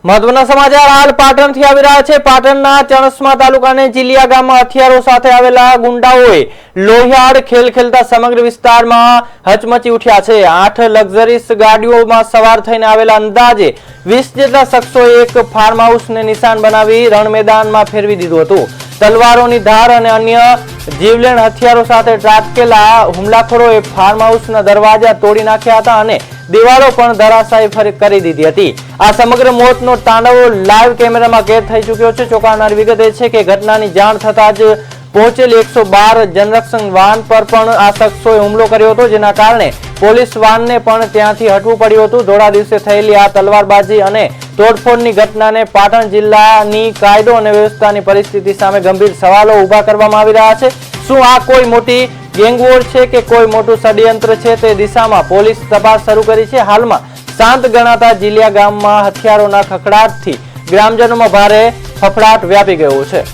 મહત્વના સમાચાર હાલ પાટણથી આવી રહ્યા છે। પાટણના ચણસ્મા તાલુકાને જીલિયા ગામમાં હથિયારો સાથે આવેલા ગુંડાઓએ લોહિયાળ ખેલ ખેલતા સમગ્ર વિસ્તારમાં હચમચી ઉઠ્યા છે। 8 લક્ઝરીસ ગાડીઓમાં સવાર થઈને આવેલા અંદાજે 20 જેટલા શખ્સોએ એક ફાર્મ હાઉસને નિશાન બનાવી રણ મેદાનમાં ફેરવી દીધું હતું। તલવારોની ધાર અને અન્ય જીવલેણ હથિયારો સાથે ત્રાટકેલા હુમલાખોરોએ ફાર્મ હાઉસના દરવાજા તોડી નાખ્યા હતા અને દિવાલો પણ ધરાશાયી કરી દીધી હતી। આ સમગ્ર મોતનો તાંડવ લાઈવ કેમેરામાં કેદ થઈ ચૂક્યો છે। ચોંકાવનારી વિગત એ છે કે ઘટનાની જાણ થતાં જ પહોંચેલી 112 જનરક્ષક વાન પર પણ આ શખ્સોએ હુમલો કર્યો હતો, જેના કારણે પોલીસ વાનને પણ ત્યાંથી હટવું પડ્યું હતું। ધોળા દિવસે થયેલી આ તલવારબાજી અને તોડફોડની ઘટનાને પાટણ જિલ્લાની કાયદો અને વ્યવસ્થાની પરિસ્થિતિ સામે ગંભીર સવાલો ઊભા કરવામાં આવી રહ્યા છે। શું આ કોઈ મોટી ગેંગવોર છે કે કોઈ મોટું ષડયંત્ર છે, તે દિશામાં પોલીસ તપાસ શરૂ કરી છે। હાલમાં શાંત ગણાતા જીલિયા ગામમાં હથિયારોના ખખડાટથી ગ્રામજનોમાં ભારે ફફડાટ વ્યાપી ગયો છે।